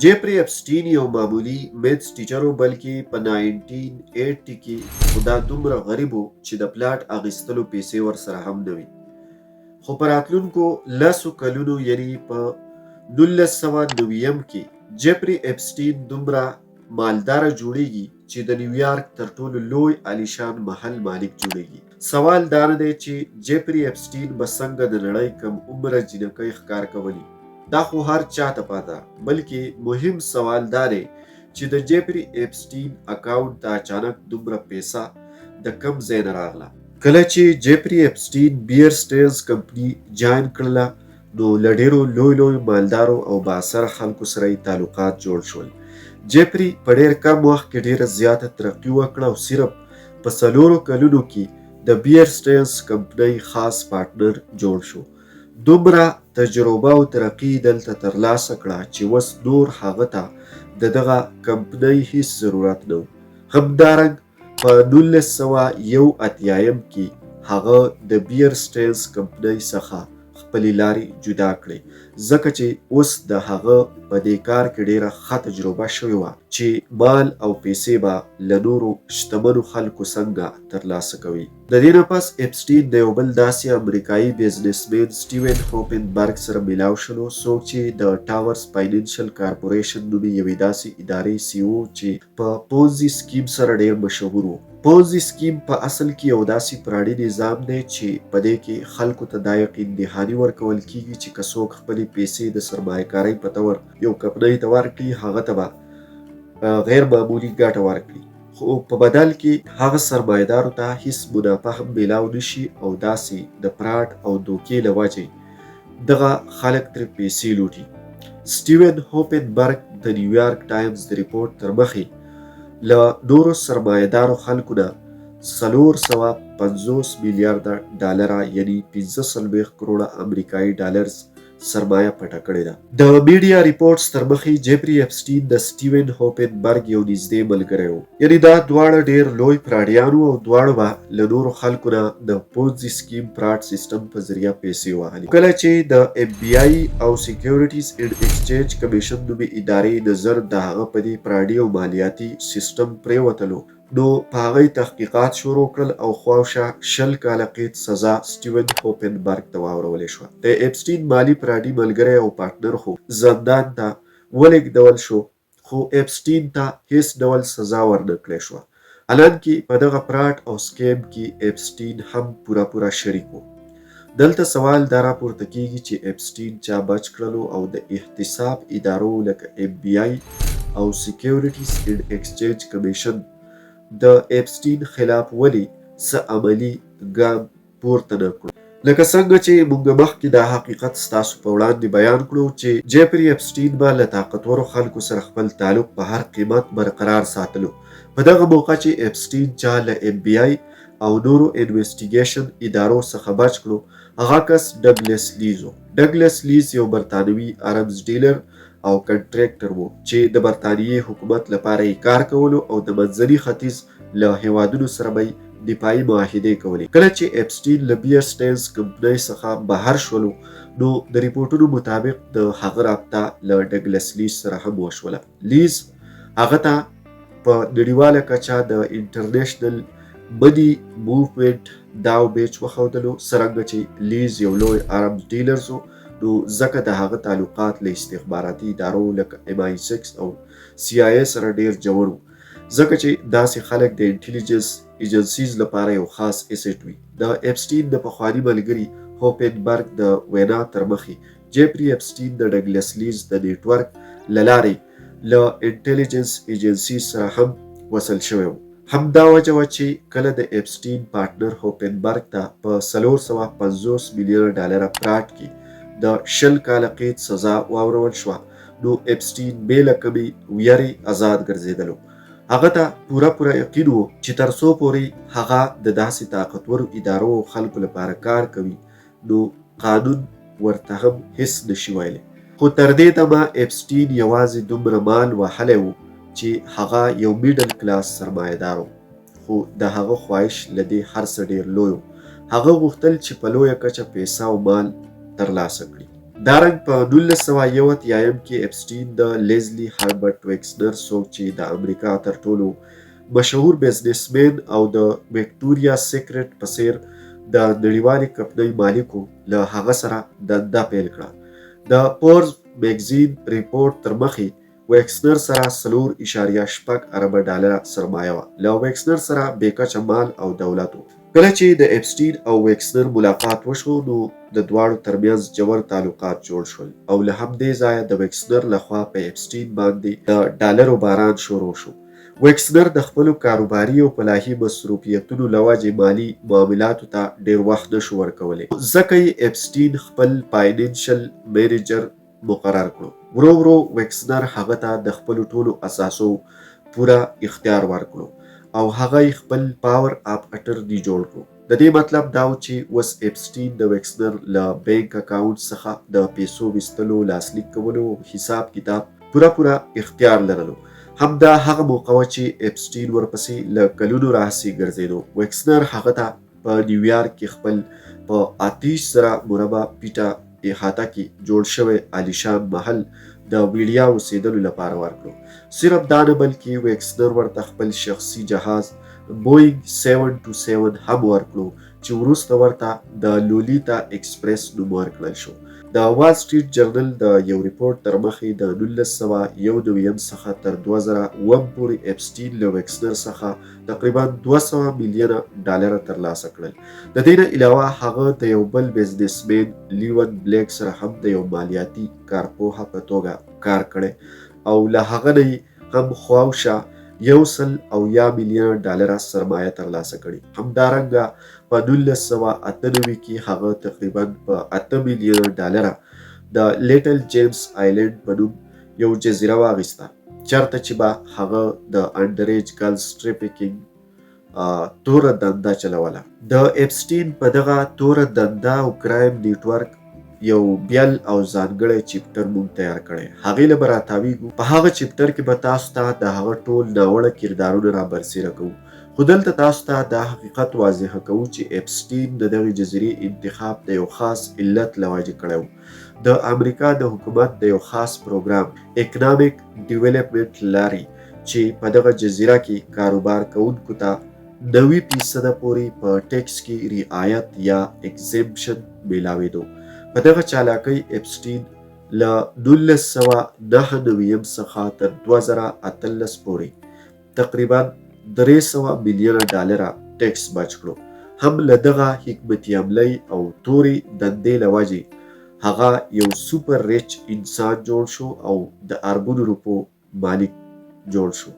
جیفری اپسټین یو معمولي میتس ټیچر و، بلکې په 1980 کې خو دا دومره غریب و چې د پلاټ اخیستلو پیسې ورسره هم نه وي. خو په راتلونکو لسو کلونو یعنې په 1990 کې جیفری اپسټین دومره مالداره جوړیږي چې د نیویارک تر ټولو لوی عالیشان محل مالک جوړیږي. سوال دا نه دی چې جیفری اپسټین به څنګه د نړۍ کم عمره جینکۍ ښکار کولی. دا خو هر چاته پاته، بلکې مهم سوال دا دی چې د جیفری اپسټین اکاونټ ته اچانک دومره پیسه د کم ځای نه راغله. کله چې جیفری اپسټین بیئر سټیلز کمپني جاین کړله نو له ډیرو لوی مالدارو او بااثره خلکو سره یې تعلقات جوړ شول. جیفری په ډیر کم وخت کې ډیره زیاته ترقي وکړه او صرف په 4 کلونو کې د بیئر سټیلز کمپنۍ خاص پارټنر جوړ شو. دومره تجربه او ترقي دلته ترلاسه کړه چې اوس نور هغه ته د دغه کمپنۍ هیڅ ضرورت نه و. همدارنګه په 1981 کې هغه د بیئر سټیلز کمپنۍ څخه خپلې لارې جدا کړې، ځکه چې اوس د هغه په دې کار کې ډیره ښه تجربه شوې وه چې مال او پیسې به له نورو شتمنو خلکو څنګه ترلاسه کوي. د دې نه پس اپسټین د یو بل داسې امریکایي بزنسمین سټیون هوپنبرګ سره میلاو شلو، څوک چې د ټاورز فاینانشل کارپوریشن نومې یوې داسې ادارې سی او چې په پونزي سکیم سره ډیر مشهور و. پونزي سکیم په اصل کې یو داسې پراړي نظام دی چې په دې کې خلکو ته دا یقین دهاني ورکول کیږي چې که څوک خپلې پیسې د سرمایه‌کارۍ په تور یو کمپنۍ ته ورکړي، هغه ته به غیر معمولي ګټه ورکړي، خو په بدل کې هغه سرمایه‌دارو ته هیڅ منافع هم میلاو نشي او داسې د فراډ او دوکې له وجې دغه خلک ترې پیسې لوټي. سټیون هوپنبرګ د نیویارک ټایمز د ریپورټ تر مخې له نورو سرمایه‌دارو خلکو نه 450 میلیارده ډالره یعنی 45 کروړه امریکایي ډالرز سرمایه پټه کړې ده. د میډیا ریپورټس تر مخې جیفری اپسټین د سټیون هوپنبرګ یو نږدې ملګری و، یعنی دا دواړه ډیر لوی فراډیان وو او دواړه به له نورو خلکو نه د پونزي سکیم فراډ سیستم په ذریعه پیسې وهلې. کله چې د اف بی آی او سیکیورټیز اینډ ایکسچینج کمیشن نومې ادارې نظر د هغه په دې فراډي او مالیاتي سیستم پرېوتلو نو په هغه تحقیقات شروع کړل او خواوشا 20 کاله قید سزا سټیون هوپنبرګ ته واورولې شوه. د اپسټین مالي فراډي ملګری او پارټنر خو زندان ته ولېږدول شو، خو اپسټین ته هیڅ ډول سزا ورنه کړې شوه، حالانکه په دغه فراډ او سکیم کې اپسټین هم پوره شریک و. دلته سوال دا راپورته کیږي چې اپسټین چا بچ کړلو او د احتساب ادارو لکه اف بی آی او سیکیورټیز اینډ ایکسچینج کمیشن د اپسټین خلاف ولې څه عملي ګام پورته نه کړو. لکه څنګه چې موږ مخکې دا حقیقت ستاسو په وړاندې بیان کړو چې جیفری اپسټین به له طاقتورو خلکو سره خپل تعلق په هر قیمت برقرار ساتلو. په دغه موقع چې اپسټین چا له اف بی آی او نورو انویسټیګیشن ادارو څخه بچ کړو، هغه کس ډګلس لیز و. ډګلس لیز یو برطانوي ارمز ډیلر او کنټریکټر وو چې د برطانیې حکومت لپاره یې کار کولو او د منځني ختیځ له هیوادونو سره به دفاعي معاهدې کولې. کله چې اپسټین له بیئر سټیلز کمپنۍ څخه بهر شولو نو د ریپورټونو مطابق د هغه رابطه له ډګلس لیز سره هم وشوله. لیز هغه ته په نړیواله کچه د انټرنیشنل منی موومنټ دا بیچ وښودلو، څرنګه چې لیز یو لوی ارمز ډیلر و نو ځکه د هغه تعلقات له استخباراتي ادارو لکه ام آی 6 او سی آی ای سره ډیر جوړ وو، ځکه چې داسې خلک د انټیلیجنس ایجنسیز لپاره یو خاص ایسټ وي. د اپسټین د پخواني ملګري هوپنبرګ د وینا تر مخې جیفری اپسټین د ډګلس لیز د نیټورک له لارې له انټیلیجنس ایجنسیز سره هم وصل شوی و. همدا وجه وه چې کله د اپسټین پارټنر هوپنبرګ ته په 450 میلیونه ډالره فراډ کې د 20 کاله قید سزا واورول شوه نو اپسټین بې له کمې ویرې آزاد ګرځېدلو. هغه ته پوره یقین و چې تر څو پورې هغه د داسې طاقتورو ادارو او خلکو لپاره کار کوي نو قانون ورته هم هیڅ نشي ویلی. خو تر دې دمه اپسټین یوازې دومره مال وهلی و چې هغه یو میډل کلاس سرمایه‌دار و، خو د هغه خواهش له دې هر څه ډیر لوی و. هغه غوښتل چې په لویه کچه پیسه او مال ترلاسه کړي. دارنګ په 1981 کې اپسټین د لیزلی هربرټ ویکسنر څوک چې د امریکا تر ټولو مشهور بزنسمن او د وکټوریا سیکرټ په څیر د نړیوالې کمپنۍ مالکو له هغه سره دنده پیل کړه. د پورز میګزین ریپورټ تر مخې ویکسنر سره 4.6 اربه ډالره سرمایه وه. له ویکسنر سره بېکچه مال او دولت و. کله چې د اپسټین او ویکسنر ملاقات وشو نو د دواړو ترمنځ ژور تعلقات جوړ شول او له همدې ځایه د ویکسنر لخوا په اپسټین باندې د ډالرو باران شروع شو. ویکسنر د خپلو کاروباري او فلاحي مصروفیتونو له وجې مالي معاملاتو ته ډیر وخت نشو ورکولی، ځکه یې اپسټین خپل فاینانشل مینیجر مقرر کړو. ورو ورو ویکسنر هغه ته د خپلو ټولو اساسو پوره اختیار ورکړو او هغه خپل پاور اپ اټرنی جوړ کړو. د دې مطلب دا و چې اوس اپسټین د ویکسنر له بینک اکاونټ څخه د پیسو ویستلو، لاسلیک کولو او حساب کتاب پوره اختیار لرلو. همدا هغه موقع وه چې اپسټین ورپسې له کلونو راهیسې ګرځېدو. ویکسنر هغه ته په نیویارک کې خپل په 38,000 مربع فیټه احاطه کې جوړ شوی عالیشان محل د ویډیا اوسېدلو لپاره ورکړو. صرف دا نه بلکې ویکسنر ورته خپل شخصي جهاز بوینګ 727 هم ورکړو چې وروسته ورته د لولیتا ایکسپریس نوم ورکړل شو. د وال سټریټ جرنل د یو ریپورټ تر مخې د 1991 څخه تر 2001 پورې اپسټین له ویکسنر څخه تقریبا 200 میلیونه ډالره ترلاسه کړل. د دې نه علاوه هغه د یو بل بزنسمن لیون بلیک سره هم د یو مالیاتي کارپوه په توګه کار کړی او له هغه نه هم خواوشا 100 میلیونه ډالره سرمایه ترلاسه کړي. همدارنګه په 1998 کې هغه تقریبا په 8 میلیونه ډالره د لیټل جیمز آیلینډ په نوم یو جزیره واخیسته، چېرته چې به هغه د انډریج ګرلز ټریفیکینګ توره دنده چلوله. د اپسټین په دغه توره دنده او کرایم نیټورک یو بیل او ځانګړی چپټر مونږ تیار کړی. هغې له به راتاویږو. په هغه چپټر کې به تاسو ته د هغه ټول ناوړه کردارونه را برسېره کوو، خو دلته تاسو ته دا حقیقت واضحه کوو چې اپسټین د دغې جزیرې انتخاب د یو خاص علت له وجې کړی و. د امریکا د حکومت د یو خاص پروګرام اکنامک ډیولپمنټ لاري چې په دغه جزیره کې کاروبار کوونکو ته 90% پورې په ټیکس کې رعایت یا اکزیمپشن میلاوېدو. په دغه چالاکۍ اپسټین له 1999 څخه تر 2018 پورې تقریبا 300 میلیونه ډالره ټیکس بچ کړو. هم له دغه حکمتي عملۍ او تورې دندې له وجې هغه یو سوپر ریچ انسان جوړ شو او د اربونو روپو مالک جوړ شو.